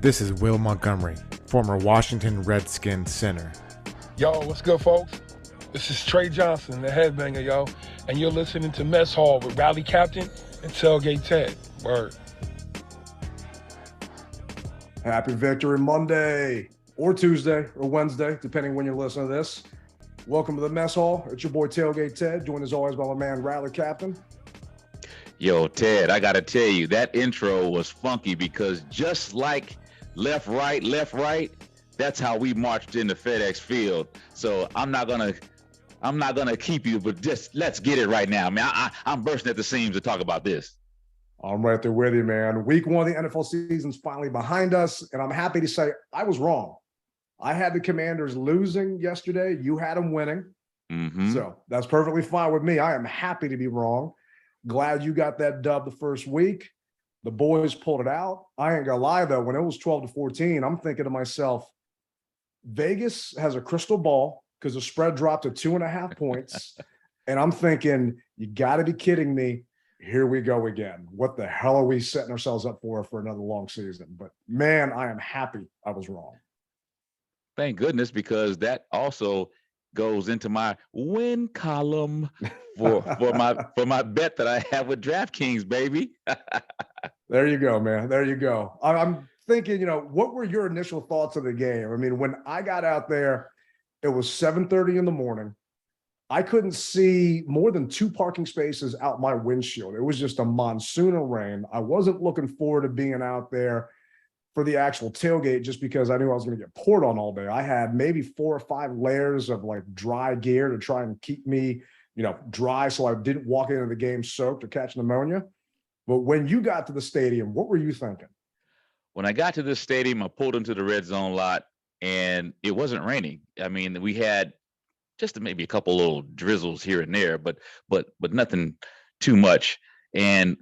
This is Will Montgomery, former Washington Redskins center. Yo, what's good, folks? This is Trey Johnson, the headbanger, yo, and you're listening to Mess Hall with Rally Captain and Tailgate Ted. Word. Happy Victory Monday, or Tuesday, or Wednesday, depending when you're listening to this. Welcome to the Mess Hall. It's your boy Tailgate Ted, joined as always by my man Rally Captain. Yo, Ted, I got to tell you, that intro was funky because just like left, right, that's how we marched into FedEx Field. So I'm not gonna keep you, but just let's get it right now. I mean, I'm bursting at the seams to talk about this. I'm right there with you, man. Week one of the NFL season's finally behind us, and I'm happy to say I was wrong. I had the Commanders losing yesterday. You had them winning. Mm-hmm. So that's perfectly fine with me. I am happy to be wrong. Glad you got that dub the first week. The boys pulled it out. I ain't gonna lie, though, when it was 12-14, I'm thinking to myself, Vegas has a crystal ball because the spread dropped to 2.5 points. And I'm thinking, you got to be kidding me. Here we go again. What the hell are we setting ourselves up for another long season? But man, I am happy I was wrong. Thank goodness, because that also goes into my win column for my bet that I have with DraftKings, baby. There you go, man. There you go. I'm thinking, what were your initial thoughts of the game? I mean, when I got out there, it was 7:30 in the morning. I couldn't see more than 2 parking spaces out my windshield. It was just a monsoon of rain. I wasn't looking forward to being out there for the actual tailgate just because I knew I was going to get poured on all day. I had maybe 4 or 5 layers of like dry gear to try and keep me, dry so I didn't walk into the game soaked or catch pneumonia. But when you got to the stadium, what were you thinking? When I got to the stadium, I pulled into the red zone lot and it wasn't raining. I mean, we had just maybe a couple little drizzles here and there, but nothing too much. And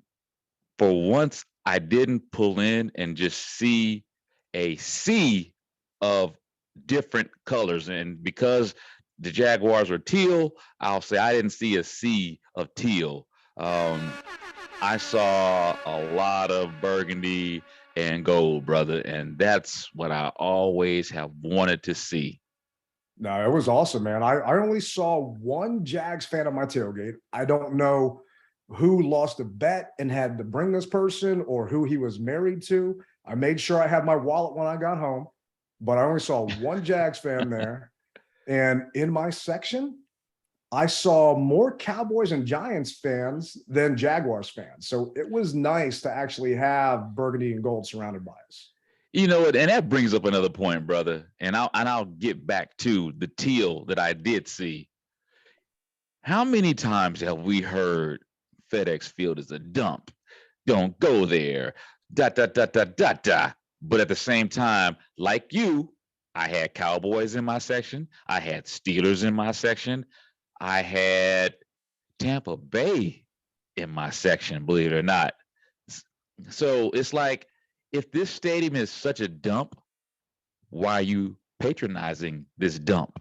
for once, I didn't pull in and just see a sea of different colors. And because the Jaguars were teal, I'll say I didn't see a sea of teal. I saw a lot of burgundy and gold, brother, and that's what I always have wanted to see. No, it was awesome, man. I only saw one Jags fan at my tailgate. I don't know who lost a bet and had to bring this person or who he was married to. I made sure I had my wallet when I got home, but I only saw one Jags fan there. And in my section, I saw more Cowboys and Giants fans than Jaguars fans. So it was nice to actually have burgundy and gold surrounded by us. You know what? And that brings up another point, brother. And I'll get back to the teal that I did see. How many times have we heard FedEx Field is a dump? Don't go there. Da da da da da da. But at the same time, like you, I had Cowboys in my section. I had Steelers in my section. I had Tampa Bay in my section, believe it or not. So it's like, if this stadium is such a dump, why are you patronizing this dump?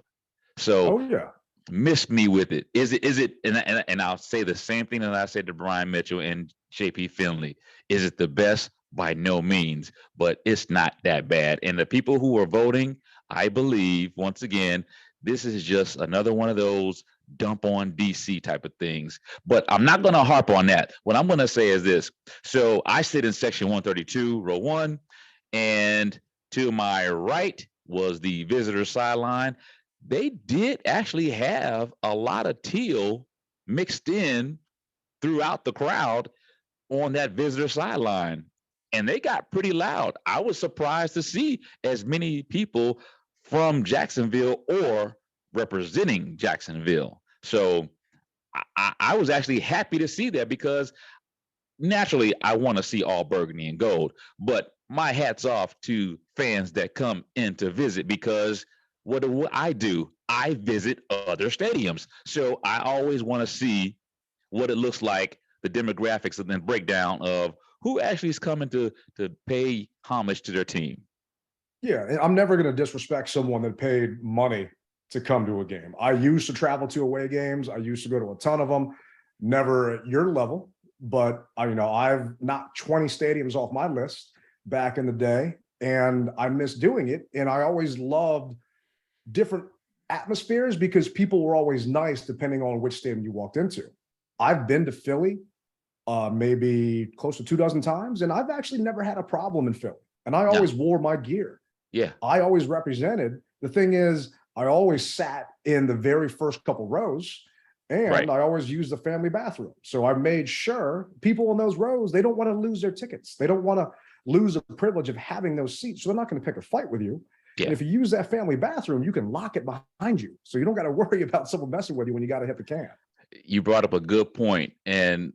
So miss me with it. Is it, and I'll say the same thing that I said to Brian Mitchell and JP Finley. Is it the best? By no means, but it's not that bad. And the people who are voting, I believe, once again, this is just another one of those dump on DC type of things. But I'm not going to harp on that. What I'm going to say is this. So I sit in section 132, row 1, and to my right was the visitor sideline. They did actually have a lot of teal mixed in throughout the crowd on that visitor sideline. And they got pretty loud. I was surprised to see as many people from Jacksonville or representing Jacksonville. So I was actually happy to see that because naturally I want to see all burgundy and gold. But my hat's off to fans that come in to visit, because what do I do? I visit other stadiums. So I always want to see what it looks like, the demographics, and then breakdown of who actually is coming to pay homage to their team. Yeah, I'm never going to disrespect someone that paid money to come to a game. I used to travel to away games. I used to go to a ton of them, never at your level, but I've knocked 20 stadiums off my list back in the day. and I miss doing it. And I always loved different atmospheres because people were always nice depending on which stadium you walked into. I've been to Philly maybe close to 24 times, and I've actually never had a problem in Philly. And I always wore my gear. Yeah. I always represented. The thing is, I always sat in the very first couple rows, and I always used the family bathroom. So I made sure people in those rows, they don't want to lose their tickets. They don't want to lose the privilege of having those seats. So they're not going to pick a fight with you. Yeah. And if you use that family bathroom, you can lock it behind you. So you don't got to worry about someone messing with you when you got to hit the can. You brought up a good point. And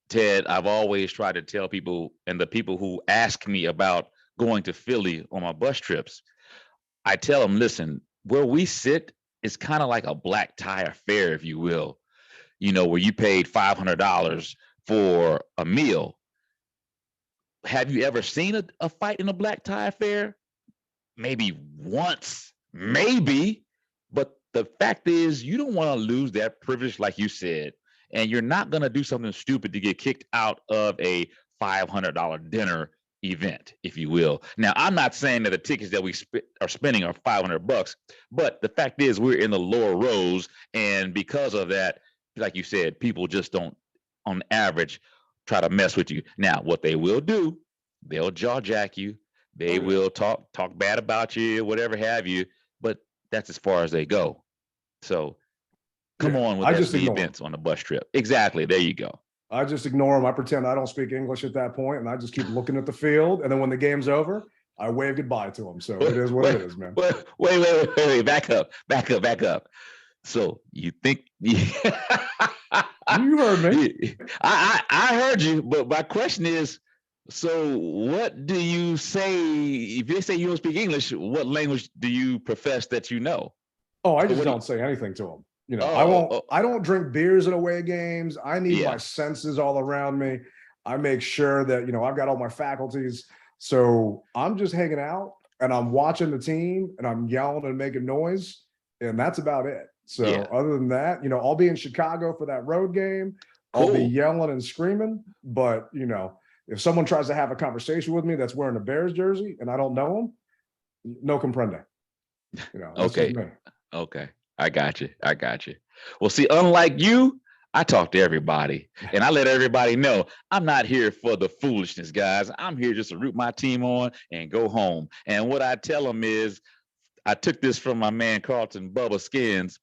Ted, I've always tried to tell people, and the people who ask me about going to Philly on my bus trips, I tell them, listen, where we sit is kind of like a black tie affair, if you will, you know, where you paid $500 for a meal. Have you ever seen a fight in a black tie affair? Maybe once, maybe. But the fact is, you don't want to lose that privilege, like you said, and you're not going to do something stupid to get kicked out of a $500 dinner event, if you will. Now, I'm not saying that the tickets that we are spending are $500, but the fact is we're in the lower rows, and because of that, like you said, people just don't, on average, try to mess with you. Now, what they will do, they'll jaw jack you, they will talk bad about you, whatever have you, but that's as far as they go. So come on with the events on the bus trip. Exactly. There you go. I just ignore them. I pretend I don't speak English at that point, and I just keep looking at the field. And then when the game's over, I wave goodbye to them. So it is what it is, man. Wait. Back up. So you think you heard me? I heard you, but my question is, so what do you say if they say you don't speak English? What language do you profess that you know? Oh, I just don't say anything to them. You know, I don't drink beers at away games. I need my senses all around me. I make sure that, you know, I've got all my faculties. So I'm just hanging out and I'm watching the team and I'm yelling and making noise. And that's about it. So other than that, you know, I'll be in Chicago for that road game. I'll be yelling and screaming. But, you know, if someone tries to have a conversation with me that's wearing a Bears jersey and I don't know them, no comprende. You know, Okay. I got you. Well, see, unlike you, I talk to everybody and I let everybody know I'm not here for the foolishness, guys. I'm here just to root my team on and go home. And what I tell them is, I took this from my man, Carlton Bubba Skins.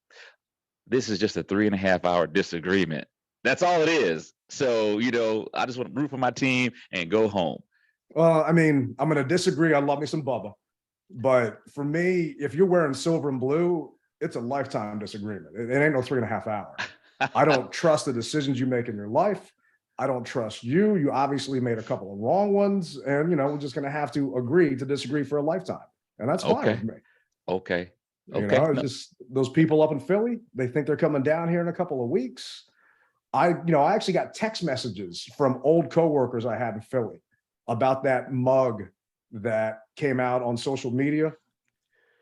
This is just a 3.5-hour disagreement. That's all it is. So, you know, I just want to root for my team and go home. Well, I mean, I'm going to disagree. I love me some Bubba. But for me, if you're wearing silver and blue, it's a lifetime disagreement. It ain't no 3.5 hours. I don't trust the decisions you make in your life. I don't trust you. You obviously made a couple of wrong ones. And, you know, we're just going to have to agree to disagree for a lifetime. And that's fine with me. Okay. You know, it's just those people up in Philly, they think they're coming down here in a couple of weeks. I actually got text messages from old coworkers I had in Philly about that mug that came out on social media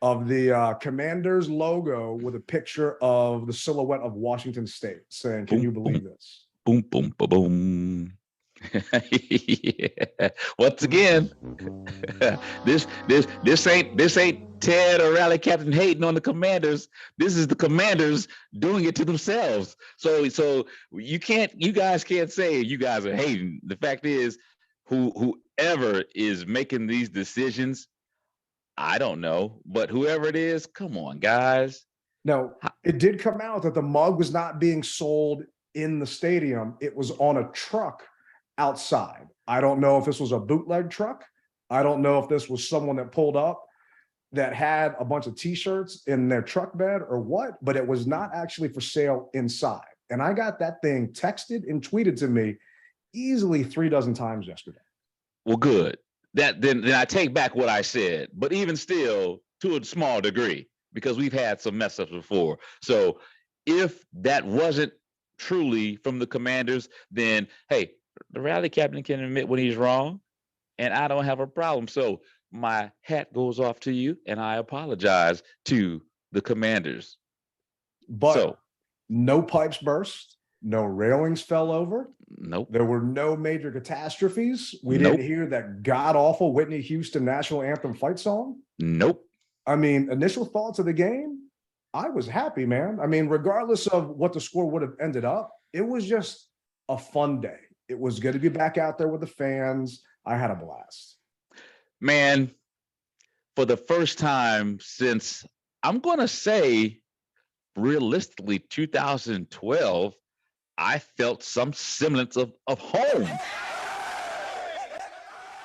of the Commanders logo with a picture of the silhouette of Washington State saying, "Can you believe this?" Boom, boom, boom, boom. Yeah. Once again, this ain't Ted or Rally Captain hating on the Commanders. This is the Commanders doing it to themselves. So you guys can't say you guys are hating. The fact is, whoever is making these decisions, I don't know, but whoever it is, come on, guys. No, it did come out that the mug was not being sold in the stadium. It was on a truck outside. I don't know if this was a bootleg truck. I don't know if this was someone that pulled up that had a bunch of t-shirts in their truck bed or what, but it was not actually for sale inside. And I got that thing texted and tweeted to me easily 36 times yesterday. Well, good. Then I take back what I said, but even still, to a small degree, because we've had some mess ups before. So if that wasn't truly from the Commanders, then hey, the rally captain can admit when he's wrong, and I don't have a problem. So my hat goes off to you, and I apologize to the Commanders. But no pipes burst, No railings fell over. Nope. There were no major catastrophes. We Nope. didn't hear that god-awful Whitney Houston national anthem fight song. Nope. I mean, initial thoughts of the game, I was happy, man. I mean, regardless of what the score would have ended up, it was just a fun day. It was good to be back out there with the fans. I had a blast. Man, for the first time since, I'm going to say, realistically, 2012, I felt some semblance of home.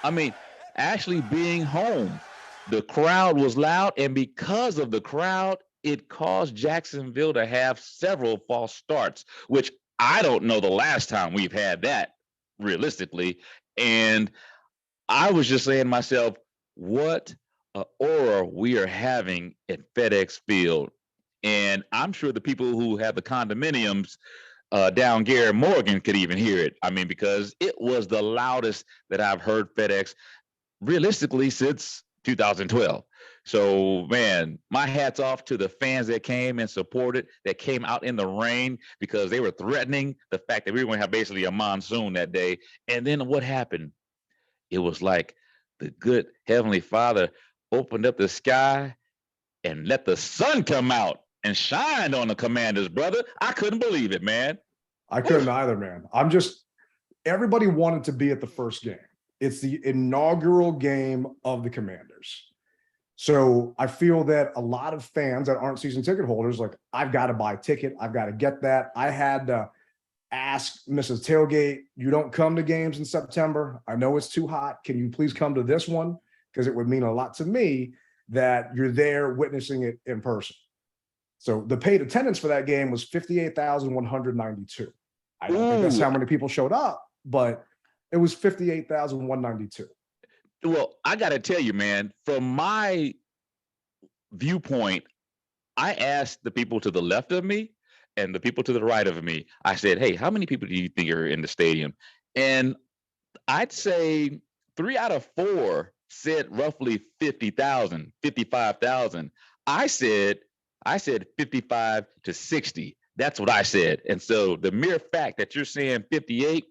I mean, actually being home. The crowd was loud, and because of the crowd, it caused Jacksonville to have several false starts, which I don't know the last time we've had that realistically. And I was just saying to myself, what an aura we are having at FedEx Field. And I'm sure the people who have the condominiums down Gary Morgan could even hear it. I mean, because it was the loudest that I've heard FedEx realistically since 2012. So, man, my hat's off to the fans that came and supported, that came out in the rain because they were threatening the fact that we were going to have basically a monsoon that day. And then what happened? It was like the good Heavenly Father opened up the sky and let the sun come out and shine on the Commanders, brother. I couldn't believe it, man. I couldn't either, man. Everybody wanted to be at the first game. It's the inaugural game of the Commanders. So I feel that a lot of fans that aren't season ticket holders, like, I've got to buy a ticket. I've got to get that. I had to ask Mrs. Tailgate, you don't come to games in September. I know it's too hot. Can you please come to this one? Because it would mean a lot to me that you're there witnessing it in person. So the paid attendance for that game was 58,192. I don't think that's how many people showed up, but it was 58,192. Well, I got to tell you, man, from my viewpoint, I asked the people to the left of me and the people to the right of me. I said, hey, how many people do you think are in the stadium? And I'd say 3 out of 4 said roughly 50,000, 55,000. I said 55 to 60. That's what I said. And so the mere fact that you're saying 58,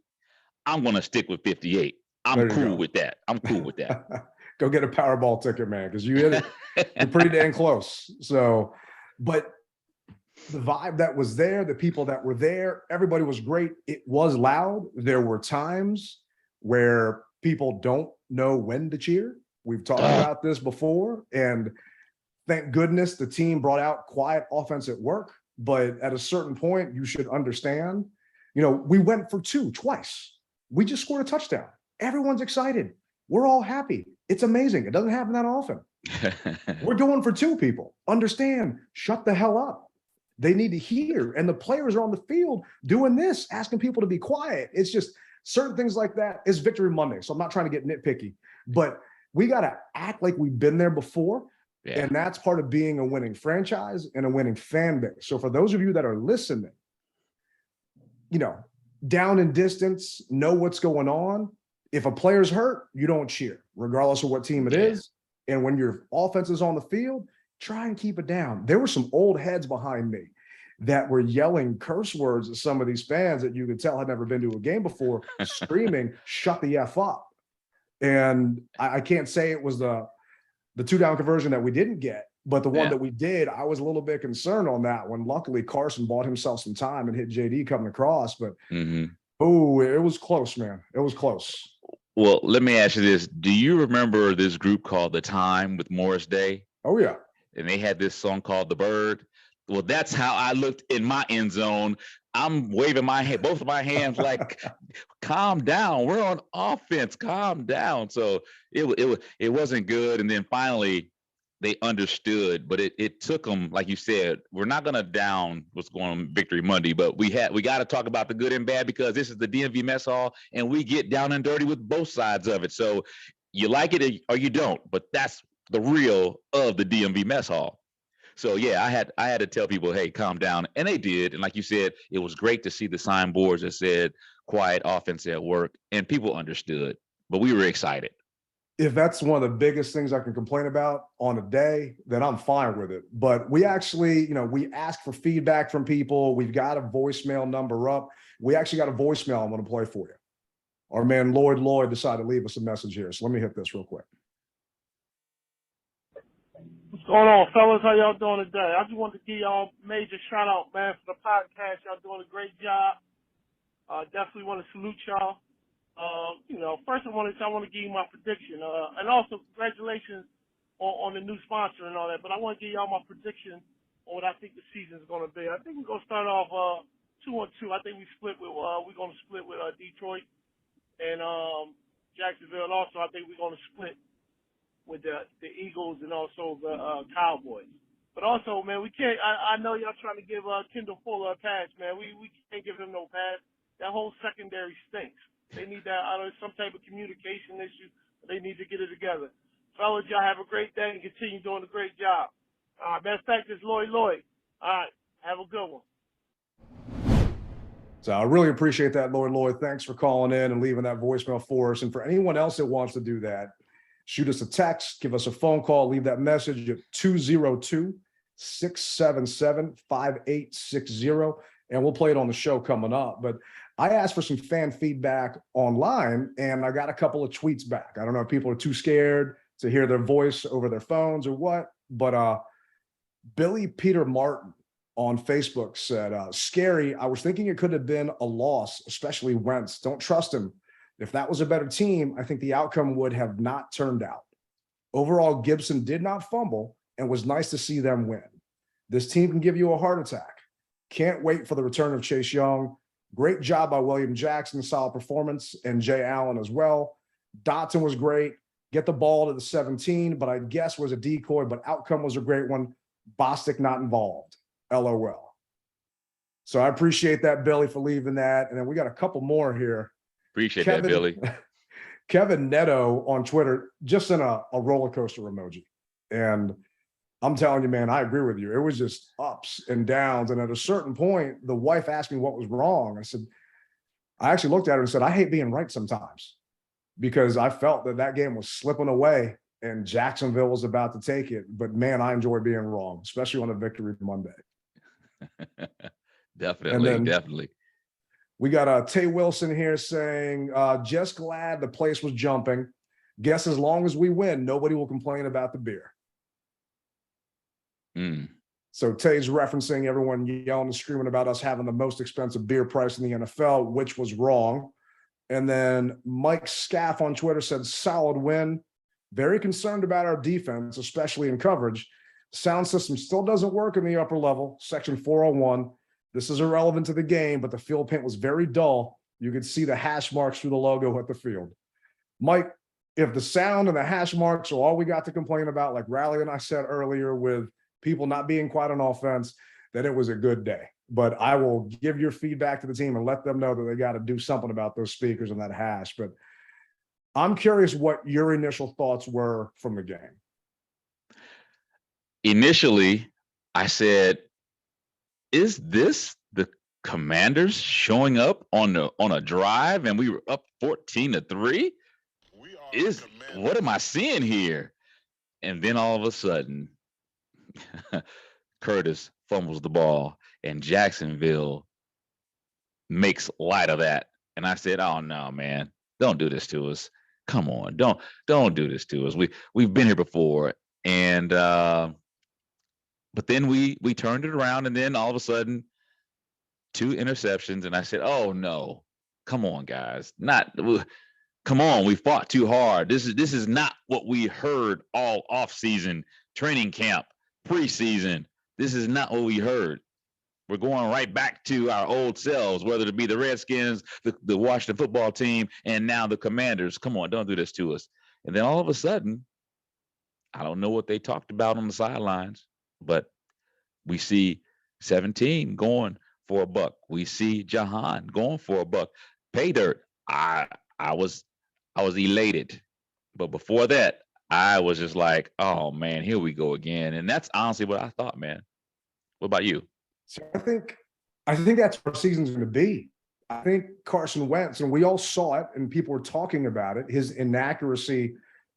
I'm going to stick with 58. I'm cool with that. I'm cool with that. Go get a Powerball ticket, man, because you hit it. You're pretty dang close. So, but the vibe that was there, the people that were there, everybody was great. It was loud. There were times where people don't know when to cheer. We've talked about this before, and thank goodness the team brought out quiet offense at work. But at a certain point, you should understand, we went for 2 twice. We just scored a touchdown. Everyone's excited. We're all happy. It's amazing. It doesn't happen that often. We're going for 2 people. Understand, shut the hell up. They need to hear. And the players are on the field doing this, asking people to be quiet. It's just certain things like that. It's Victory Monday, so I'm not trying to get nitpicky. But we got to act like we've been there before. Yeah. And that's part of being a winning franchise and a winning fan base. So for those of you that are listening, down in distance, know what's going on. If a player's hurt, you don't cheer, regardless of what team it is. And when your offense is on the field, try and keep it down. There were some old heads behind me that were yelling curse words at some of these fans that you could tell had never been to a game before, screaming, shut the F up. And I can't say it was the 2-down conversion that we didn't get, but the one that we did, I was a little bit concerned on that one. Luckily, Carson bought himself some time and hit JD coming across, but it was close, man. It was close. Well, let me ask you this. Do you remember this group called The Time with Morris Day? Oh, yeah. And they had this song called The Bird. Well, that's how I looked in my end zone. I'm waving my hand, both of my hands like, calm down. We're on offense. Calm down. So it wasn't good. And then finally, they understood, but it took them, like you said, we're not going to down what's going on Victory Monday, but we got to talk about the good and bad because this is the DMV Mess Hall and we get down and dirty with both sides of it. So you like it or you don't, but that's the real of the DMV Mess Hall. So yeah, I had to tell people, hey, calm down. And they did. And like you said, it was great to see the signboards that said quiet offense at work and people understood, but we were excited. if that's one of the biggest things I can complain about on a day, then I'm fine with it. But we actually, we ask for feedback from people. We've got a voicemail number up. We actually got a voicemail I'm going to play for you. Our man Lloyd decided to leave us a message here. So let me hit this real quick. What's going on, fellas? How y'all doing today? I just wanted to give y'all a major shout out, man, for the podcast. Y'all doing a great job. Definitely want to salute y'all. First I want to give you my prediction, and also congratulations on the new sponsor and all that. But I want to give y'all my prediction on what I think the season is going to be. I think we're going to start off 2-2. I think we're going to split with Detroit and Jacksonville, and also I think we're going to split with the Eagles and also the Cowboys. But also, man, we can't. I know y'all trying to give Kendall Fuller a pass, man. We can't give him no pass. That whole secondary stinks. They need that. I don't know, some type of communication issue. They need to get it together. Fellas, y'all have a great day and continue doing a great job. Best fact is Lloyd. All right, have a good one. So I really appreciate that, Lloyd. Thanks for calling in and leaving that voicemail for us. And for anyone else that wants to do that, shoot us a text, give us a phone call, leave that message at 202-677-5860, and we'll play it on the show coming up. But I asked for some fan feedback online, and I got a couple of tweets back. I don't know if people are too scared to hear their voice over their phones or what, but Billy Peter Martin on Facebook said, scary. I was thinking it could have been a loss, especially Wentz. Don't trust him. If that was a better team, I think the outcome would have not turned out. Overall, Gibson did not fumble and was nice to see them win. This team can give you a heart attack. Can't wait for the return of Chase Young. Great job by William Jackson, solid performance, and Jay Allen as well. Dotson was great. Get the ball to the 17, but I guess was a decoy, but outcome was a great one. Bostic not involved. LOL. So I appreciate that, Billy, for leaving that. And then we got a couple more here. Appreciate that, Billy. Kevin Neto on Twitter just sent a roller coaster emoji. And I'm telling you, man, I agree with you. It was just ups and downs. And at a certain point, the wife asked me what was wrong. I actually looked at her and said, I hate being right sometimes, because I felt that game was slipping away and Jacksonville was about to take it. But man, I enjoy being wrong, especially on a victory Monday. Definitely. We got Tay Wilson here saying, just glad the place was jumping. Guess as long as we win, nobody will complain about the beer. So Tay's referencing everyone yelling and screaming about us having the most expensive beer price in the NFL, which was wrong. And then Mike Scaff on Twitter said, solid win. Very concerned about our defense, especially in coverage. Sound system still doesn't work in the upper level, section 401. This is irrelevant to the game, but the field paint was very dull. You could see the hash marks through the logo at the field. Mike, if the sound and the hash marks are all we got to complain about, like Riley and I said earlier, with people not being quiet on offense, then it was a good day. But I will give your feedback to the team and let them know that they got to do something about those speakers and that hash. But I'm curious what your initial thoughts were from the game. Initially, I said, is this the Commanders showing up on a drive and we were up 14-3? What am I seeing here? And then all of a sudden, Curtis fumbles the ball and Jacksonville makes light of that. And I said, oh no, man, don't do this to us. Come on, don't do this to us. We've been here before. And but then we turned it around, and then all of a sudden 2 interceptions, and I said, oh no, come on, guys. Come on, we fought too hard. This is not what we heard all offseason, training camp, preseason. This is not what we heard. We're going right back to our old selves, whether it be the Redskins, the Washington football team, and now the Commanders. Come on, don't do this to us. And then all of a sudden, I don't know what they talked about on the sidelines, but we see 17 going for $1. We see Jahan going for $1. Pay dirt. I was elated. But before that, I was just like, oh man, here we go again. And that's honestly what I thought, man. What about you? So I think that's what our season's going to be. I think Carson Wentz, and we all saw it and people were talking about it, his inaccuracy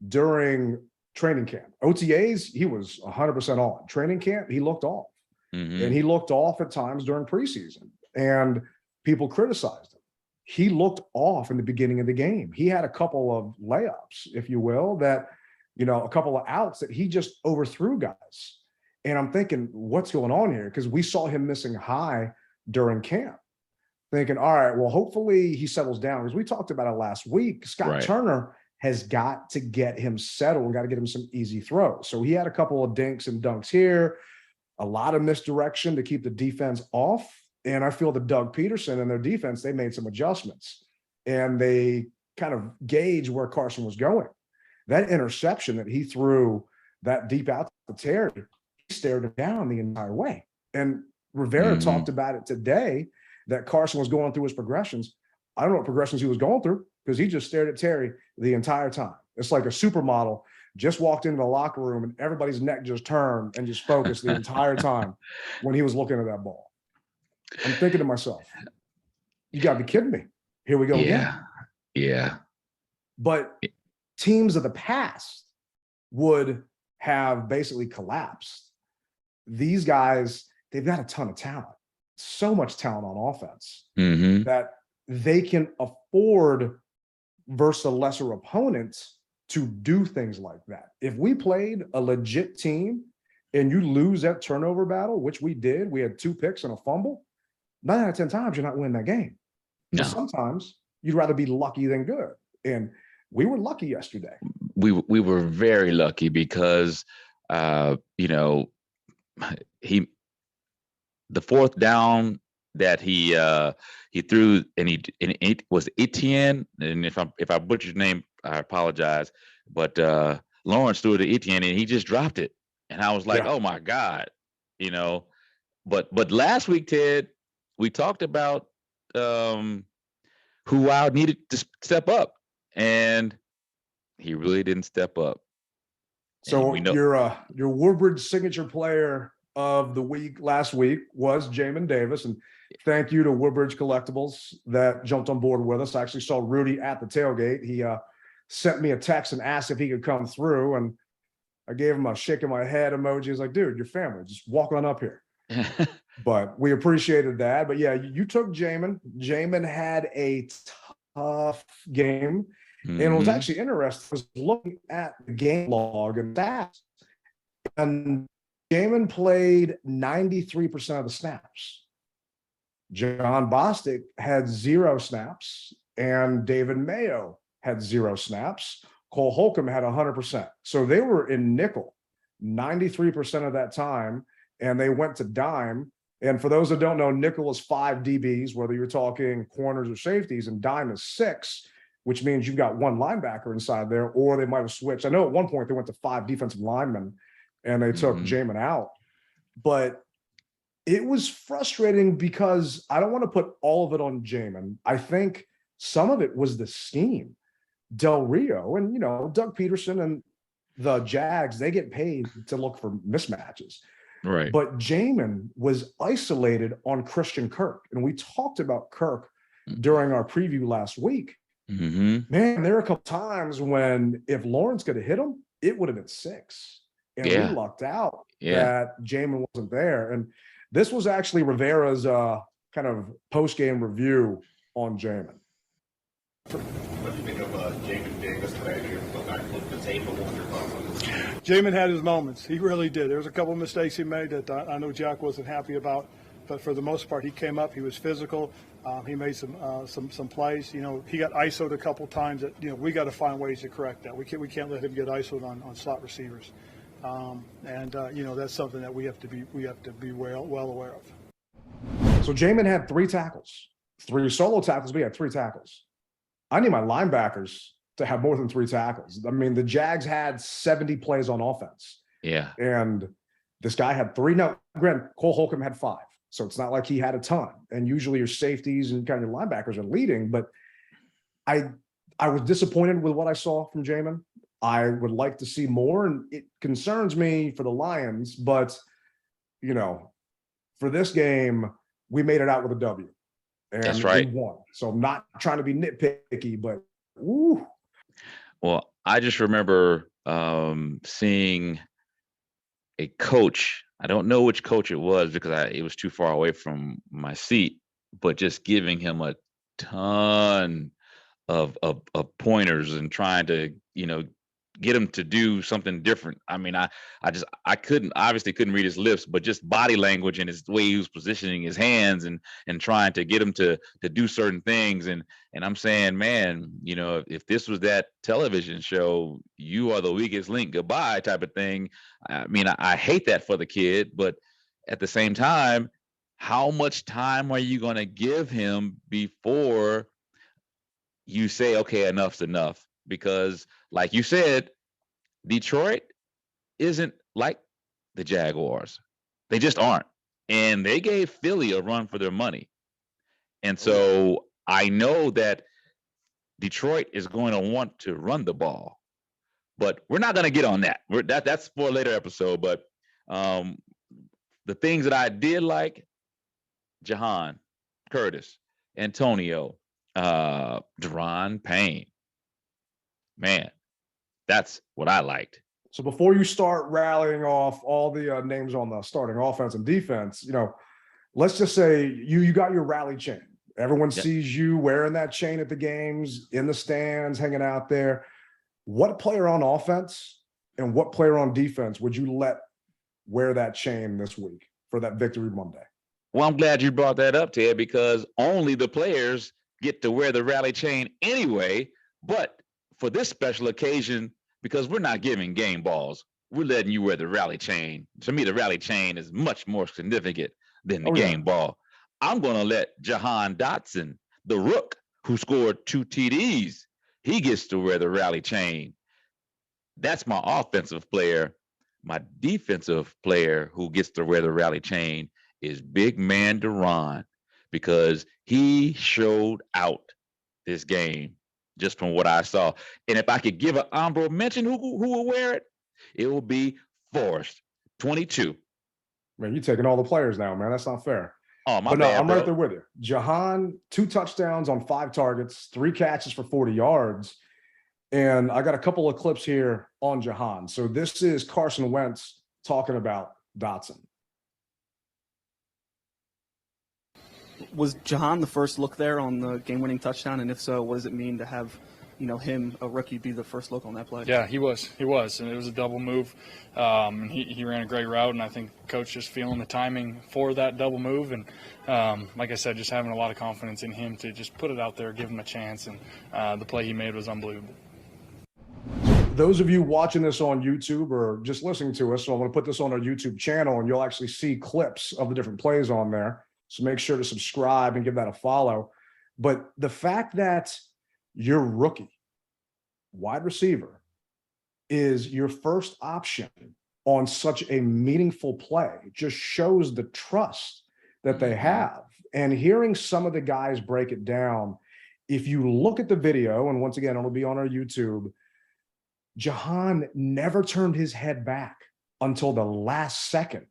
during training camp. OTAs, he was 100% on. Training camp, he looked off. And he looked off at times during preseason, and people criticized him. He looked off in the beginning of the game. He had a couple of layups, if you will, that, a couple of outs that he just overthrew guys. And I'm thinking, what's going on here? Because we saw him missing high during camp. Thinking, all right, well, hopefully he settles down. Because we talked about it last week. Scott Turner has got to get him settled and got to get him some easy throws. So he had a couple of dinks and dunks here, a lot of misdirection to keep the defense off. And I feel that Doug Peterson and their defense, they made some adjustments and they kind of gauge where Carson was going. That interception that he threw that deep out to Terry, he stared him down the entire way. And Rivera talked about it today that Carson was going through his progressions. I don't know what progressions he was going through because he just stared at Terry the entire time. It's like a supermodel just walked into the locker room and everybody's neck just turned and just focused the entire time when he was looking at that ball. I'm thinking to myself, you got to be kidding me. Here we go again. Yeah. But teams of the past would have basically collapsed. These guys, they've got a ton of talent, so much talent on offense that they can afford versus a lesser opponent to do things like that. If we played a legit team and you lose that turnover battle, which we did, we had 2 picks and a fumble, 9 out of 10 times you're not winning that game. No. So sometimes you'd rather be lucky than good. And we were lucky yesterday. We were very lucky because the 4th down that he threw and it was Etienne, and if I butchered your name, I apologize, but Lawrence threw it to Etienne and he just dropped it, and I was like, oh my God, But last week, Ted, we talked about who needed to step up, and he really didn't step up. So your Woodbridge signature player of the week last week was Jamin Davis, and thank you to Woodbridge Collectibles that jumped on board with us. I actually saw Rudy at the tailgate. He sent me a text and asked if he could come through, and I gave him a shaking my head emoji. He's like, dude, your family, just walk on up here. But we appreciated that. But yeah, you took Jamin. Jamin had a tough game. And it was actually interesting. I was looking at the game log and stats, and Jamin played 93% of the snaps. John Bostic had 0 snaps, and David Mayo had 0 snaps. Cole Holcomb had 100%. So they were in nickel 93% of that time, and they went to dime. And for those that don't know, nickel is 5 DBs, whether you're talking corners or safeties, and dime is 6, which means you've got 1 linebacker inside there, or they might have switched. I know at one point they went to 5 defensive linemen, and they took Jamin out. But it was frustrating because I don't want to put all of it on Jamin. I think some of it was the scheme. Del Rio and, Doug Peterson and the Jags, they get paid to look for mismatches. Right. But Jamin was isolated on Christian Kirk. And we talked about Kirk during our preview last week. Man, there are a couple times when if Lawrence could have hit him, it would have been 6. And we lucked out that Jamin wasn't there. And this was actually Rivera's kind of post-game review on Jamin. What do you think of Jamin Davis today? You go back and look at the tape, but what was your thoughts on this? Jamin had his moments. He really did. There was a couple of mistakes he made that I know Jack wasn't happy about, but for the most part, he came up. He was physical. He made some plays. He got ISO'd a couple times. That we got to find ways to correct that. We can't let him get ISO'd on slot receivers, that's something that we have to be well aware of. So Jamin had 3 tackles, 3 solo tackles. But he had 3 tackles. I need my linebackers to have more than 3 tackles. I mean, the Jags had 70 plays on offense. Yeah. And this guy had 3. Now, granted, Cole Holcomb had 5. So it's not like he had a ton. And usually your safeties and kind of your linebackers are leading. But I was disappointed with what I saw from Jamin. I would like to see more. And it concerns me for the Lions. But, for this game, we made it out with a W. And that's right. We won. So I'm not trying to be nitpicky, but woo. Well, I just remember seeing a coach. I don't know which coach it was because it was too far away from my seat, but just giving him a ton of pointers and trying to, get him to do something different. I mean, I couldn't read his lips, but just body language and his way he was positioning his hands and trying to get him to do certain things. And I'm saying, man, if this was that television show, you are the weakest link, goodbye type of thing. I mean, I hate that for the kid, but at the same time, how much time are you going to give him before you say, okay, enough's enough? Because like you said, Detroit isn't like the Jaguars. They just aren't. And they gave Philly a run for their money. And so I know that Detroit is going to want to run the ball, but we're not going to get on that. That's for a later episode. But the things that I did like, Jahan, Curtis, Antonio, Deron Payne, man, that's what I liked. So before you start rallying off all the names on the starting offense and defense, let's just say you got your rally chain. Everyone sees you wearing that chain at the games, in the stands, hanging out there. What player on offense and what player on defense would you let wear that chain this week for that Victory Monday? Well, I'm glad you brought that up, Ted, because only the players get to wear the rally chain anyway. But for this special occasion, because we're not giving game balls, we're letting you wear the rally chain. To me, the rally chain is much more significant than the game ball. I'm going to let Jahan Dotson, the rook who scored 2 TDs, he gets to wear the rally chain. That's my offensive player. My defensive player who gets to wear the rally chain is big man Deron, because he showed out this game just from what I saw. And if I could give an honorable mention who will wear it, it will be Forrest, 22. Man, you're taking all the players now, man. That's not fair. Oh, my bad, I'm bro. right there with you. Jahan, 2 touchdowns on 5 targets, 3 catches for 40 yards. And I got a couple of clips here on Jahan. So this is Carson Wentz talking about Dotson. Was Jahan the first look there on the game-winning touchdown? And if so, what does it mean to have, him, a rookie, be the first look on that play? Yeah, he was, and it was a double move. And he ran a great route, and I think coach just feeling the timing for that double move, and like I said, just having a lot of confidence in him to just put it out there, give him a chance, and the play he made was unbelievable. Those of you watching this on YouTube or just listening to us, so I'm going to put this on our YouTube channel, and you'll actually see clips of the different plays on there. So make sure to subscribe and give that a follow. But the fact that your rookie wide receiver is your first option on such a meaningful play just shows the trust that they have. And hearing some of the guys break it down, if you look at the video, and once again, it'll be on our YouTube, Jahan never turned his head back until the last second.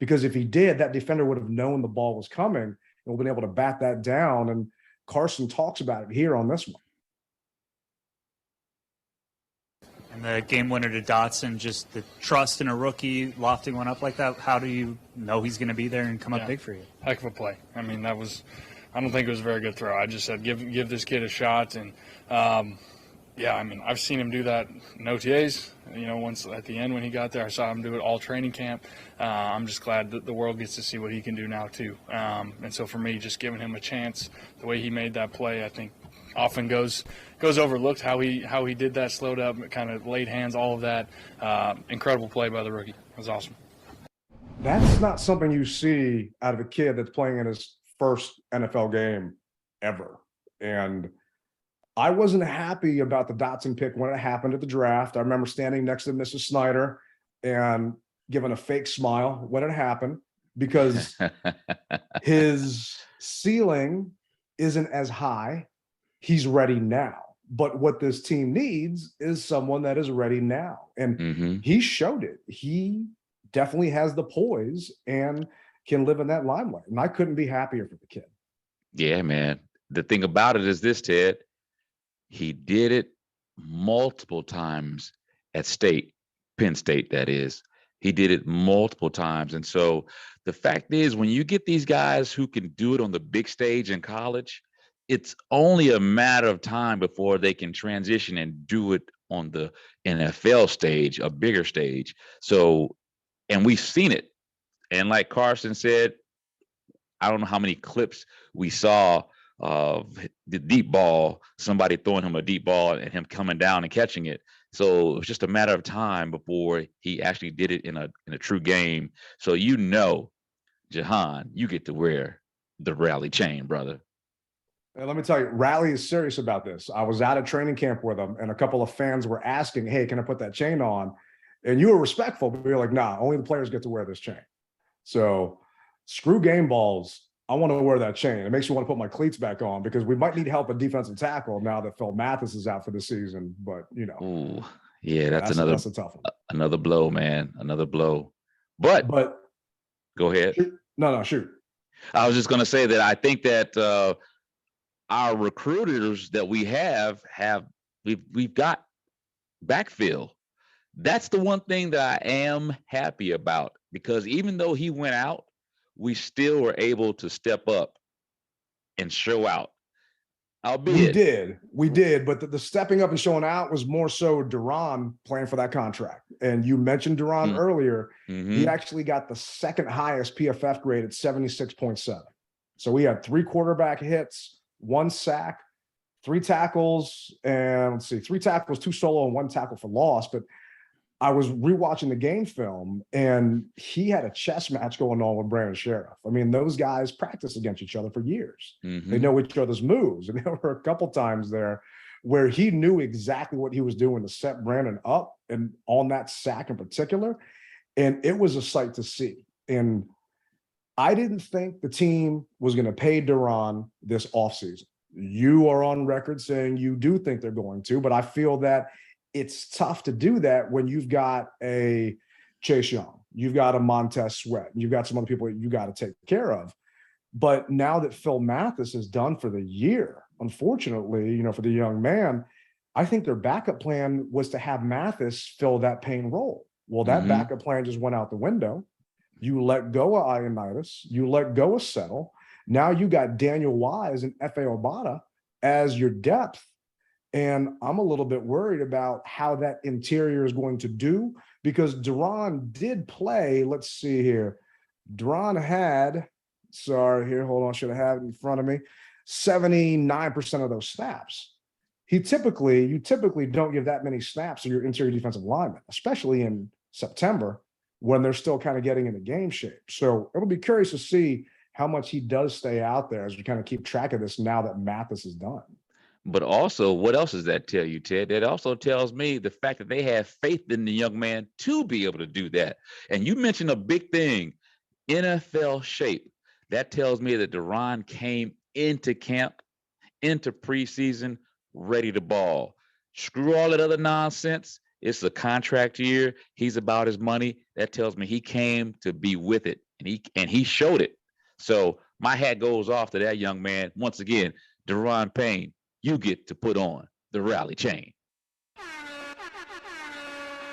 Because if he did, that defender would have known the ball was coming and would have been able to bat that down. And Carson talks about it here on this one. And the game winner to Dotson, just the trust in a rookie lofting one up like that. How do you know he's going to be there and come up big for you? Heck of a play. I mean, I don't think it was a very good throw. I just said, give this kid a shot. And, I mean, I've seen him do that in OTAs. Once at the end when he got there, I saw him do it all training camp. I'm just glad that the world gets to see what he can do now too. And so for me, just giving him a chance, the way he made that play, I think often goes overlooked. How he did that, slowed up, kind of laid hands, all of that. Incredible play by the rookie. It was awesome. That's not something you see out of a kid that's playing in his first NFL game ever. And I wasn't happy about the Dotson pick when it happened at the draft. I remember standing next to Mrs. Snyder and giving a fake smile when it happened, because his ceiling isn't as high. He's ready now. But what this team needs is someone that is ready now. And he showed it. He definitely has the poise and can live in that limelight. And I couldn't be happier for the kid. Yeah, man. The thing about it is this, Ted. He did it multiple times at Penn State, that is. He did it multiple times. And so the fact is, when you get these guys who can do it on the big stage in college, it's only a matter of time before they can transition and do it on the NFL stage, a bigger stage. So, and we've seen it. And like Carson said, I don't know how many clips we saw of the deep ball, somebody throwing him a deep ball and him coming down and catching it. So it was just a matter of time before he actually did it in a true game. So Jahan, you get to wear the rally chain, brother. And let me tell you, Rally is serious about this. I was out at training camp with him, and a couple of fans were asking, "Hey, can I put that chain on?" And you were respectful, but you're like, "Nah, only the players get to wear this chain." So screw game balls. I want to wear that chain. It makes me want to put my cleats back on because we might need help at defensive tackle now that Phil Mathis is out for the season. But Ooh, yeah, that's a tough one. Another blow, man. Another blow. But go ahead. Shoot. No, shoot. I was just going to say that I think that our recruiters that we've got backfill. That's the one thing that I am happy about, because even though he went out, we still were able to step up and show out. We did, but the stepping up and showing out was more so Duran playing for that contract. And you mentioned Duran earlier. Mm-hmm. He actually got the second highest PFF grade at 76.7. So we had 3 quarterback hits, 1 sack, 3 tackles, and 3 tackles, 2 solo, and 1 tackle for loss. But I was rewatching the game film, and he had a chess match going on with Brandon Sheriff. I mean, those guys practice against each other for years. Mm-hmm. They know each other's moves. And there were a couple times there where he knew exactly what he was doing to set Brandon up, and on that sack in particular. And it was a sight to see. And I didn't think the team was going to pay Duran this offseason. You are on record saying you do think they're going to, but I feel that it's tough to do that when you've got a Chase Young, you've got a Montez Sweat, and you've got some other people that you got to take care of. But now that Phil Mathis is done for the year, unfortunately, for the young man, I think their backup plan was to have Mathis fill that Payne role. Well, that backup plan just went out the window. You let go of Ioannidis, you let go of Settle. Now you got Daniel Wise and F.A. Obata as your depth. And I'm a little bit worried about how that interior is going to do, because Duran did play. Let's see here. Duran had, hold on, should I have it in front of me, 79% of those snaps. You typically don't give that many snaps to your interior defensive lineman, especially in September when they're still kind of getting into game shape. So it'll be curious to see how much he does stay out there as we kind of keep track of this now that Mathis is done. But also, what else does that tell you, Ted? That also tells me the fact that they have faith in the young man to be able to do that. And you mentioned a big thing, NFL shape. That tells me that Duran came into camp, into preseason, ready to ball. Screw all that other nonsense. It's a contract year. He's about his money. That tells me he came to be with it, and he showed it. So my hat goes off to that young man. Once again, Duran Payne, you get to put on the rally chain.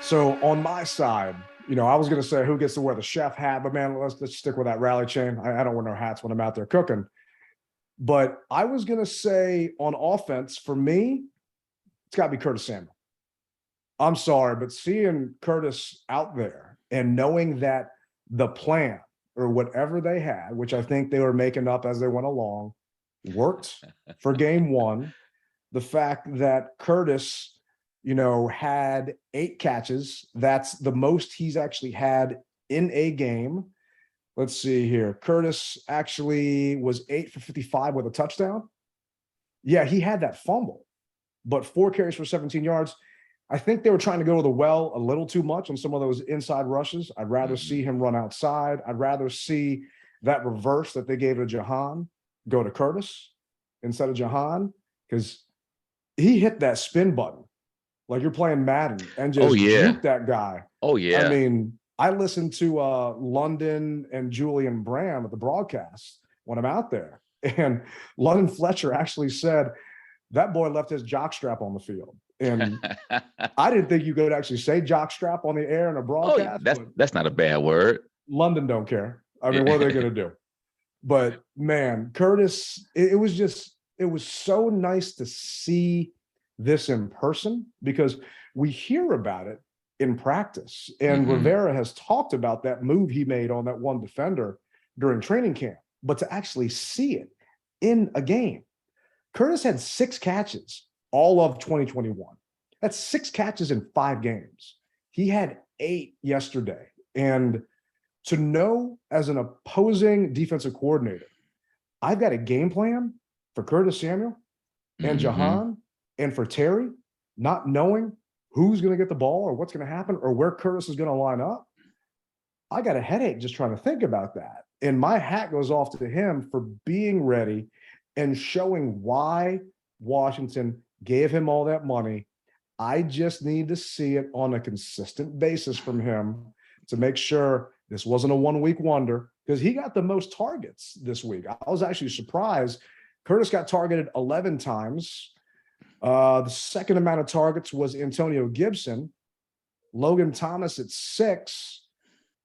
So on my side, I was going to say who gets to wear the chef hat, but man, let's stick with that rally chain. I don't wear no hats when I'm out there cooking. But I was going to say on offense, for me, it's got to be Curtis Samuel. I'm sorry, but seeing Curtis out there and knowing that the plan or whatever they had, which I think they were making up as they went along, worked for game 1. The fact that Curtis, had 8 catches, that's the most he's actually had in a game. Let's see here. Curtis actually was 8 for 55 with a touchdown. Yeah, he had that fumble, but 4 carries for 17 yards. I think they were trying to go to the well a little too much on some of those inside rushes. I'd rather see him run outside. I'd rather see that reverse that they gave to Jahan go to Curtis instead of Jahan, because he hit that spin button like you're playing Madden and just juke that guy. Oh, yeah. I mean, I listened to London and Julian Bram at the broadcast when I'm out there, and London Fletcher actually said that boy left his jockstrap on the field. And I didn't think you could actually say jockstrap on the air in a broadcast. That's not a bad word. London don't care. I mean, what are they going to do? But man, Curtis, it was so nice to see this in person, because we hear about it in practice. And Rivera has talked about that move he made on that one defender during training camp, but to actually see it in a game. Curtis had 6 catches all of 2021. That's 6 catches in 5 games. He had 8 yesterday. And to know as an opposing defensive coordinator, I've got a game plan for Curtis Samuel and Jahan and for Terry, not knowing who's going to get the ball or what's going to happen or where Curtis is going to line up. I got a headache just trying to think about that. And my hat goes off to him for being ready and showing why Washington gave him all that money. I just need to see it on a consistent basis from him to make sure this wasn't a one-week wonder, because he got the most targets this week. I was actually surprised. Curtis got targeted 11 times. The second amount of targets was Antonio Gibson, Logan Thomas at 6,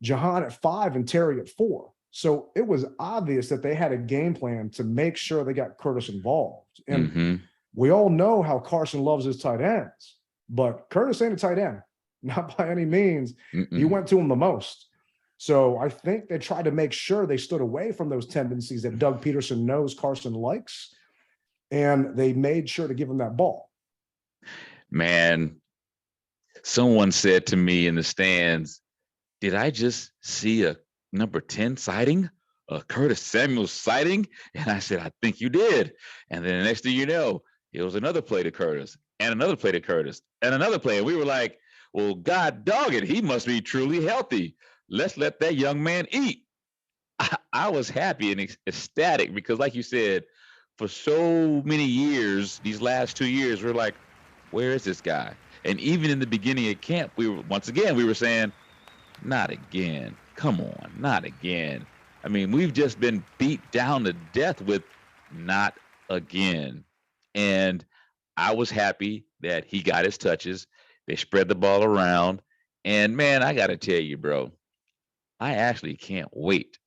Jahan at 5, and Terry at 4. So it was obvious that they had a game plan to make sure they got Curtis involved. And we all know how Carson loves his tight ends, but Curtis ain't a tight end, not by any means. He went to him the most. So I think they tried to make sure they stood away from those tendencies that Doug Peterson knows Carson likes, and they made sure to give him that ball. Man, someone said to me in the stands, did I just see a number 10 sighting, a Curtis Samuel sighting? And I said, I think you did. And then the next thing you know, it was another play to Curtis and another play to Curtis and another play. And we were like, well, God dog it, he must be truly healthy. Let's let that young man eat. I was happy and ecstatic because, like you said, for so many years, these last 2 years, we're like, where is this guy? And even in the beginning of camp, we were saying, not again. Come on, not again. I mean, we've just been beat down to death with not again. And I was happy that he got his touches. They spread the ball around. And man, I got to tell you, bro, I actually can't wait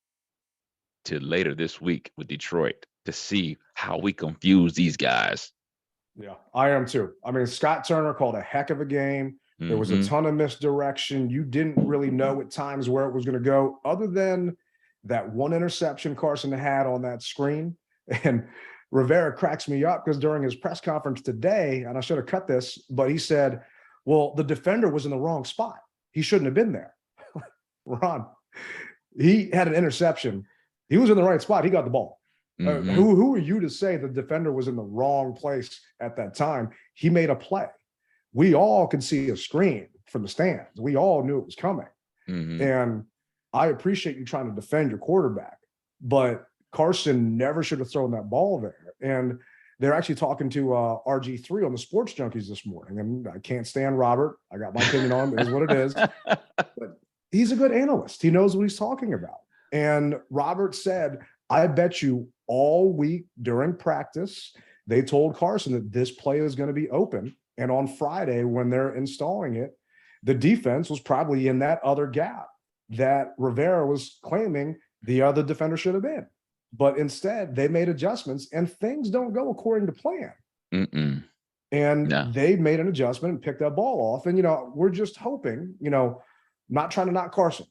till later this week with Detroit to see how we confuse these guys. Yeah, I am too. I mean, Scott Turner called a heck of a game. There was a ton of misdirection. You didn't really know at times where it was going to go, other than that one interception Carson had on that screen. And Rivera cracks me up because during his press conference today, and I should have cut this, but he said, well, the defender was in the wrong spot. He shouldn't have been there. Ron, he had an interception. He was in the right spot. He got the ball. Who are you to say the defender was in the wrong place at that time? He made a play. We all could see a screen from the stands. We all knew it was coming. And I appreciate you trying to defend your quarterback, but Carson never should have thrown that ball there. And they're actually talking to RG3 on the Sports Junkies this morning. And I can't stand Robert. I got my opinion on him. It is what it is. But he's a good analyst. He knows what he's talking about. And Robert said, I bet you all week during practice, they told Carson that this play is going to be open. And on Friday, when they're installing it, the defense was probably in that other gap that Rivera was claiming the other defender should have been. But instead, they made adjustments, and things don't go according to plan. And they made an adjustment and picked that ball off. And, we're just hoping, not trying to knock Carson.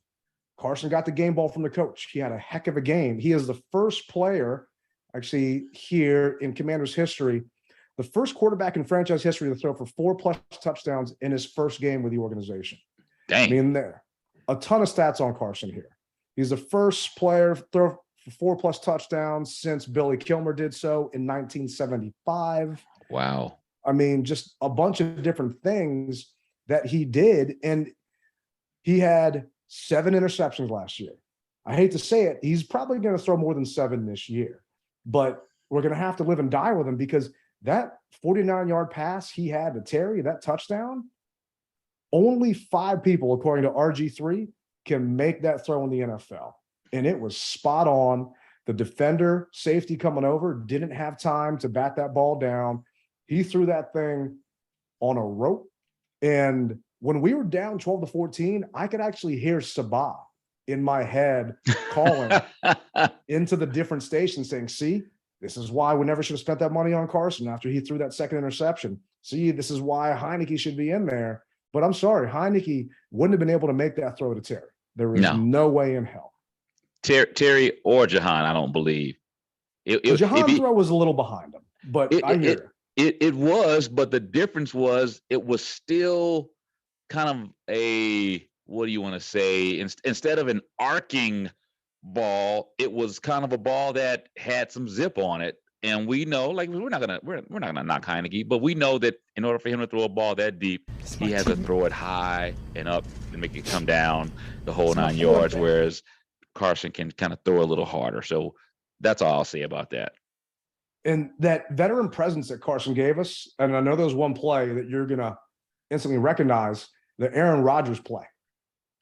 Carson got the game ball from the coach. He had a heck of a game. He is the first player, actually, here in Commanders history, the first quarterback in franchise history to throw for 4+ touchdowns in his first game with the organization. Dang. I mean, there a ton of stats on Carson here. He's the first player to throw for 4+ touchdowns since Billy Kilmer did so in 1975. Wow. I mean, just a bunch of different things that he did. And he had 7 interceptions last year. I hate to say it, he's probably going to throw more than 7 this year. But we're going to have to live and die with him, because that 49-yard pass he had to Terry, that touchdown, only 5 people, according to RG3, can make that throw in the NFL. And it was spot on. The defender, safety coming over, didn't have time to bat that ball down. He threw that thing on a rope. And when we were down 12-14, I could actually hear Sabah in my head calling into the different stations saying, see, this is why we never should have spent that money on Carson after he threw that second interception. See, this is why Heineke should be in there. But I'm sorry, Heineke wouldn't have been able to make that throw to Terry. There is no way in hell. Terry or Jahan, I don't believe. The Jahan throw was a little behind him, but I hear it was, but the difference was it was still kind of a, what do you want to say? Instead of an arcing ball, it was kind of a ball that had some zip on it. And we know, like, we're not gonna knock Heineke, but we know that in order for him to throw a ball that deep, he has to throw it high and up and make it come down the whole 9 yards, whereas Carson can kind of throw a little harder. So that's all I'll say about that. And that veteran presence that Carson gave us, and I know there's one play that you're gonna instantly recognize, the Aaron Rodgers play,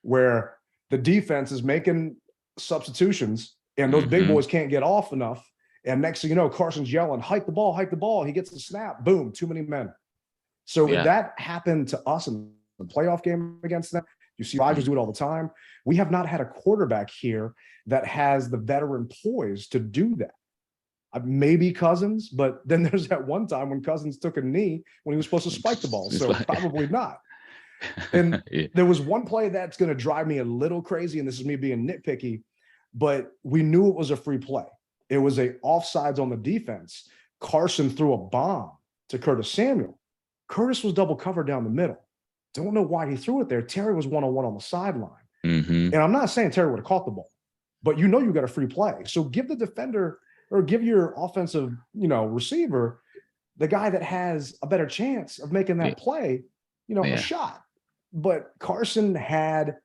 where the defense is making substitutions and those big boys can't get off enough. And next thing you know, Carson's yelling, hike the ball, hike the ball. He gets the snap, boom, too many men. So that happened to us in the playoff game against them. You see Rodgers do it all the time. We have not had a quarterback here that has the veteran poise to do that. Maybe Cousins, but then there's that one time when Cousins took a knee when he was supposed to spike the ball. So probably not. And there was one play that's going to drive me a little crazy, and this is me being nitpicky, but we knew it was a free play. It was a offsides on the defense. Carson threw a bomb to Curtis Samuel. Curtis was double covered down the middle. Don't know why he threw it there. Terry was one-on-one on the sideline. And I'm not saying Terry would have caught the ball, but you know you got a free play. So give the defender or give your offensive, receiver, the guy that has a better chance of making that play, a shot. But Carson had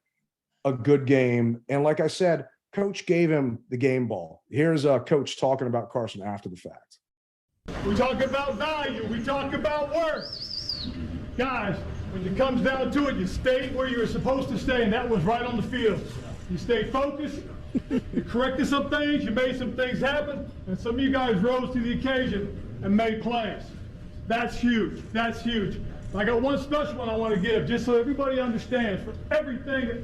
a good game. And like I said, Coach gave him the game ball. Here's a coach talking about Carson after the fact. We talk about value. We talk about work. Guys, when it comes down to it, you stayed where you were supposed to stay, and that was right on the field. You stayed focused. You corrected some things. You made some things happen. And some of you guys rose to the occasion and made plays. That's huge. That's huge. I got one special one I want to give, just so everybody understands, for everything that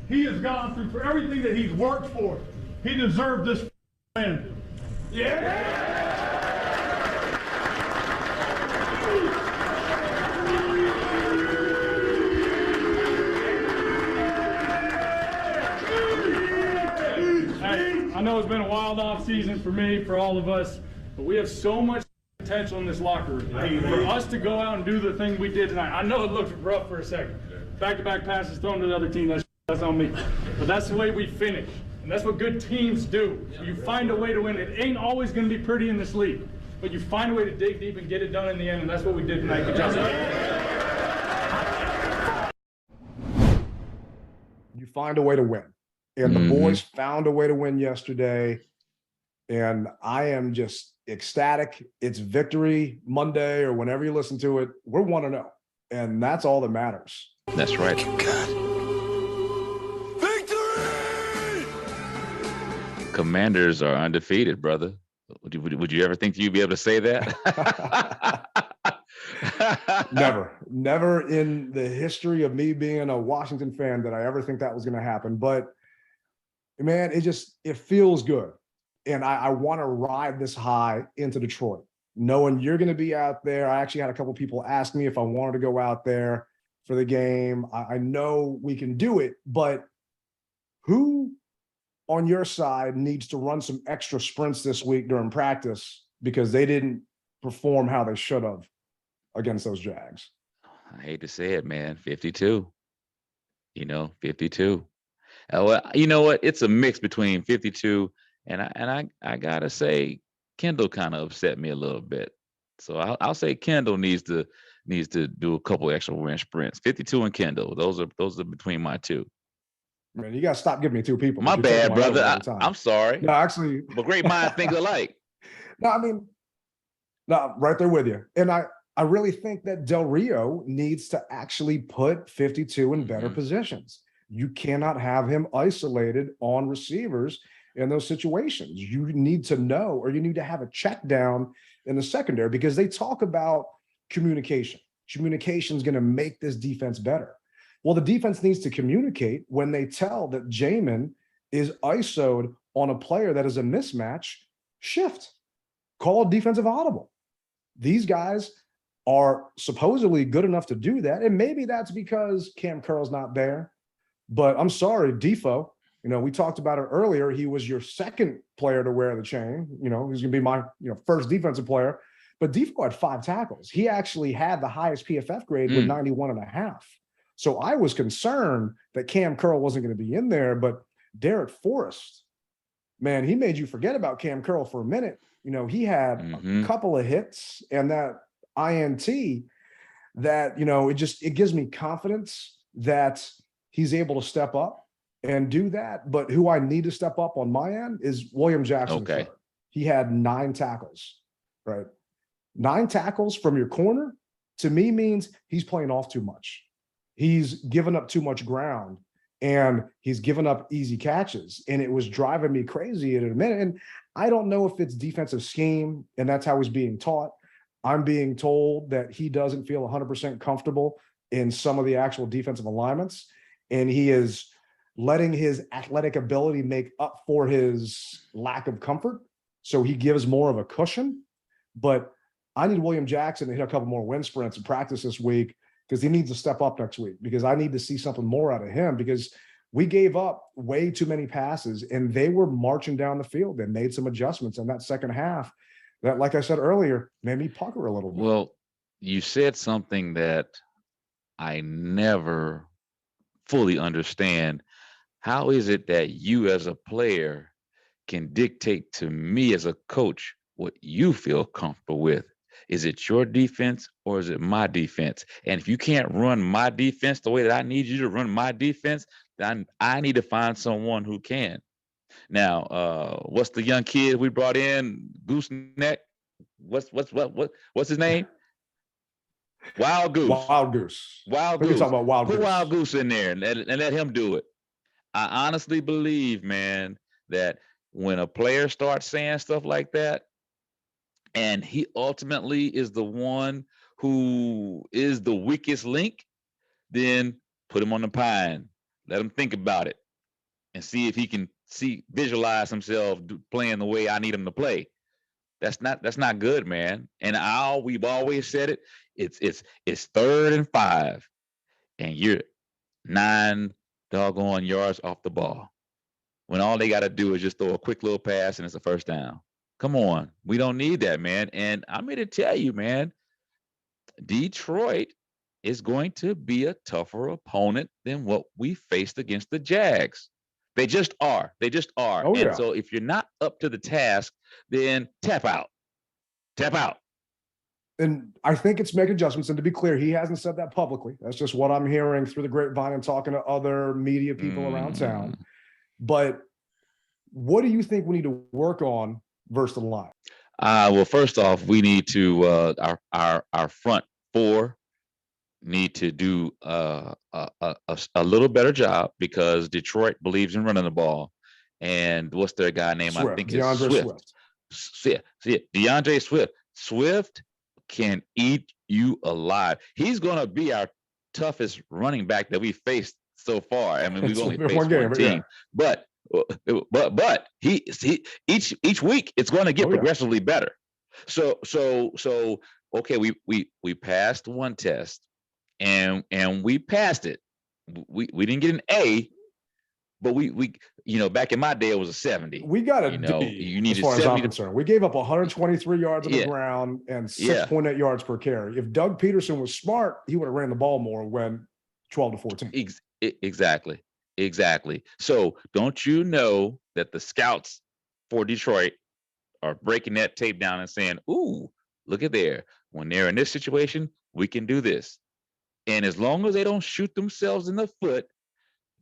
he has gone through, for everything that he's worked for. He deserved this win. Yeah! Hey, I know it's been a wild off season for me, for all of us, but we have so much potential in this locker room. For us to go out and do the thing we did tonight, I know it looked rough for a second. Back-to-back passes thrown to the other team, that's on me. But that's the way we finish. And that's what good teams do. You find a way to win. It ain't always going to be pretty in this league. But you find a way to dig deep and get it done in the end, and that's what we did tonight. Good job. You find a way to win. And the boys found a way to win yesterday. And I am just ecstatic. It's Victory Monday, or whenever you listen to it. We're 1-0. And that's all that matters. That's right. Commanders are undefeated, brother. Would you ever think you'd be able to say that? Never in the history of me being a Washington fan did I ever think that was going to happen. But man, it feels good. And I want to ride this high into Detroit, knowing you're going to be out there. I actually had a couple people ask me if I wanted to go out there for the game. I know we can do it, but who on your side needs to run some extra sprints this week during practice because they didn't perform how they should have against those Jags? I hate to say it, man. 52. 52. Well, you know what? It's a mix between 52 and I gotta say, Kendall kind of upset me a little bit. So I'll say Kendall needs to do a couple extra wind sprints. 52 and Kendall. Those are between my two. Man, you gotta stop giving me two people. My bad, brother. I'm sorry. No, actually, but great minds think alike. No, right there with you. And I really think that Del Rio needs to actually put 52 in better positions. You cannot have him isolated on receivers in those situations. You need to know, or you need to have a check down in the secondary, because they talk about communication. communication is going to make this defense better. Well, the defense needs to communicate when they tell that Jamin is ISO'd on a player that is a mismatch. Shift, call a defensive audible. These guys are supposedly good enough to do that. And maybe that's because Cam Curl's not there. But I'm sorry, Defoe, we talked about it earlier. He was your second player to wear the chain. He's going to be my first defensive player. But Defoe had 5 tackles. He actually had the highest PFF grade with 91.5. So I was concerned that Cam Curl wasn't going to be in there. But Derek Forrest, man, he made you forget about Cam Curl for a minute. He had a couple of hits and that INT that, it gives me confidence that he's able to step up and do that. But who I need to step up on my end is William Jackson. Okay. He had 9 tackles, right? 9 tackles from your corner to me means he's playing off too much. He's given up too much ground and he's given up easy catches. And it was driving me crazy in a minute. And I don't know if it's defensive scheme and that's how he's being taught. I'm being told that he doesn't feel 100% comfortable in some of the actual defensive alignments. And he is letting his athletic ability make up for his lack of comfort. So he gives more of a cushion. But I need William Jackson to hit a couple more wind sprints in practice this week because he needs to step up next week because I need to see something more out of him because we gave up way too many passes and they were marching down the field and made some adjustments in that second half that, like I said earlier, made me pucker a little bit. Well, you said something that I never fully understand. How is it that you as a player can dictate to me as a coach what you feel comfortable with? Is it your defense or is it my defense? And if you can't run my defense the way that I need you to run my defense, then I need to find someone who can. Now, what's the young kid we brought in? Gooseneck? What's his name? Wild Goose. Wild Goose. Wild Goose. Talking about Wild Put Goose. Wild Goose in there and let him do it. I honestly believe, man, that when a player starts saying stuff like that, and he ultimately is the one who is the weakest link, then put him on the pine. Let him think about it and see if he can visualize himself playing the way I need him to play. That's not good, man. And we've always said it. It's 3rd and 5, and you're 9 doggone yards off the ball. When all they got to do is just throw a quick little pass and it's a first down. Come on, we don't need that, man. And I'm here to tell you, man, Detroit is going to be a tougher opponent than what we faced against the Jags. They just are. Oh, yeah. And so if you're not up to the task, then tap out. And I think it's making adjustments. And to be clear, he hasn't said that publicly. That's just what I'm hearing through the grapevine and talking to other media people around town. But what do you think we need to work on versus the line? Well, first off, we need to our front 4 need to do a little better job because Detroit believes in running the ball. And what's their guy name? Swift. I think DeAndre it's Swift. DeAndre Swift. Swift can eat you alive. He's going to be our toughest running back that we faced so far. I mean, we've only faced one team, yeah. But he each week it's going to get progressively better. So okay, we passed one test and we passed it. We didn't get an A, but we back in my day it was a 70. We got a D. You needed as far 70 as I'm concerned. We gave up 123 yards on the ground and 6.8 yards per carry. If Doug Peterson was smart, he would have ran the ball more when 12-14. Exactly. So don't you know that the scouts for Detroit are breaking that tape down and saying, ooh, look at there. When they're in this situation, we can do this. And as long as they don't shoot themselves in the foot,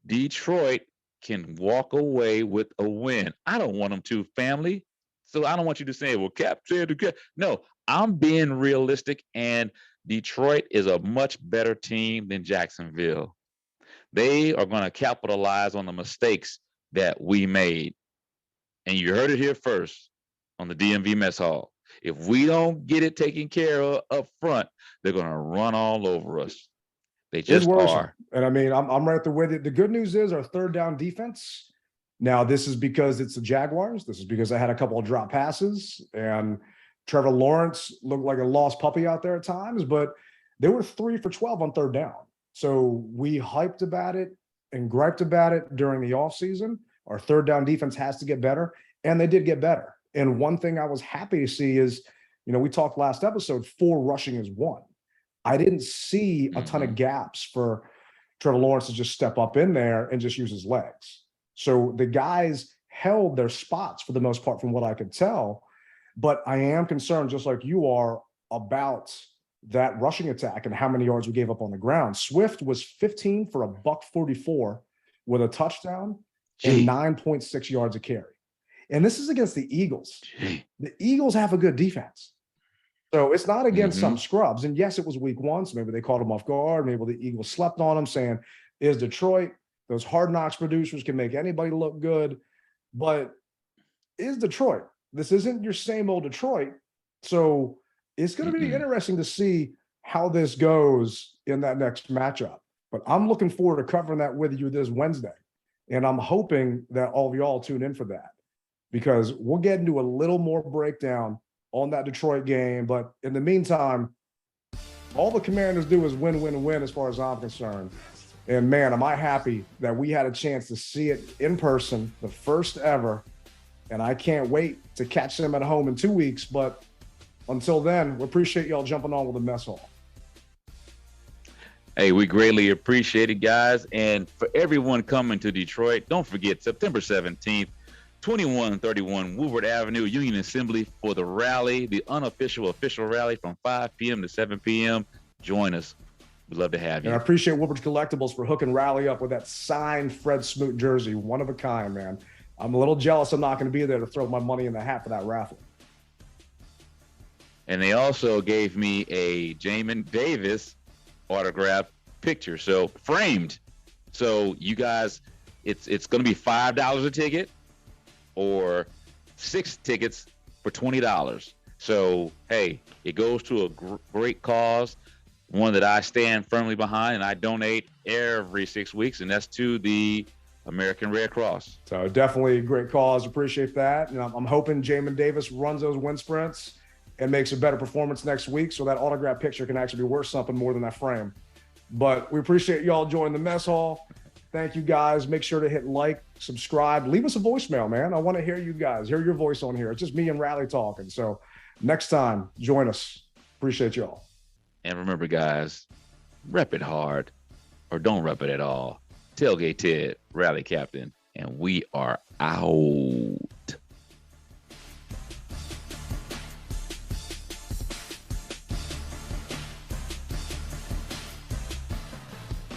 Detroit can walk away with a win. I don't want them to, family. So I don't want you to say, well, Cap said, no, I'm being realistic, and Detroit is a much better team than Jacksonville. They are going to capitalize on the mistakes that we made. And you heard it here first on the DMV Mess Hall. If we don't get it taken care of up front, they're going to run all over us. They It's just worrisome. are. And I mean, I'm right there with it. The good news is our third down defense. Now, this is because it's the Jaguars. This is because I had a couple of drop passes, and Trevor Lawrence looked like a lost puppy out there at times, but they were 3 for 12 on third down. So we hyped about it and griped about it during the offseason. Our third down defense has to get better, and they did get better. And one thing I was happy to see is, we talked last episode, 4 rushing is 1. I didn't see a ton of gaps for Trevor Lawrence to just step up in there and just use his legs. So the guys held their spots for the most part from what I could tell, but I am concerned, just like you are, about that rushing attack and how many yards we gave up on the ground. Swift was 15 for $144 with a touchdown and 9.6 yards a carry. And this is against the Eagles. The Eagles have a good defense. So it's not against some scrubs. And yes, it was week 1, so maybe they caught them off guard. Maybe the Eagles slept on them, saying, is Detroit, those hard knocks producers can make anybody look good. But is Detroit? This isn't your same old Detroit. So it's going to be interesting to see how this goes in that next matchup. But I'm looking forward to covering that with you this Wednesday. And I'm hoping that all of y'all tune in for that, because we'll get into a little more breakdown on that Detroit game. But in the meantime, all the Commanders do is win, win, win as far as I'm concerned. And man, am I happy that we had a chance to see it in person, the first ever. And I can't wait to catch them at home in 2 weeks. But until then, we appreciate y'all jumping on with the mess hall. Hey, we greatly appreciate it, guys. And for everyone coming to Detroit, don't forget September 17th, 2131 Woodward Avenue, Union Assembly, for the rally, the unofficial official rally from 5 p.m. to 7 p.m. Join us. We'd love to have you. And I appreciate Woodward's Collectibles for hooking Rally up with that signed Fred Smoot jersey. One of a kind, man. I'm a little jealous I'm not going to be there to throw my money in the hat for that raffle. And they also gave me a Jamin Davis autograph picture, so framed. So you guys, it's going to be $5 a ticket, or 6 tickets for $20. So, hey, it goes to a great cause, one that I stand firmly behind, and I donate every 6 weeks, and that's to the American Red Cross. So definitely a great cause. Appreciate that. And I'm hoping Jamin Davis runs those wind sprints and makes a better performance next week, so that autograph picture can actually be worth something more than that frame. But we appreciate y'all joining the mess hall. Thank you, guys. Make sure to hit like, subscribe, leave us a voicemail, man. I want to hear you guys, hear your voice on here. It's just me and Rally talking. So next time, join us. Appreciate y'all. And remember, guys, rep it hard, or don't rep it at all. Tailgate Ted, Rally Captain, and we are out.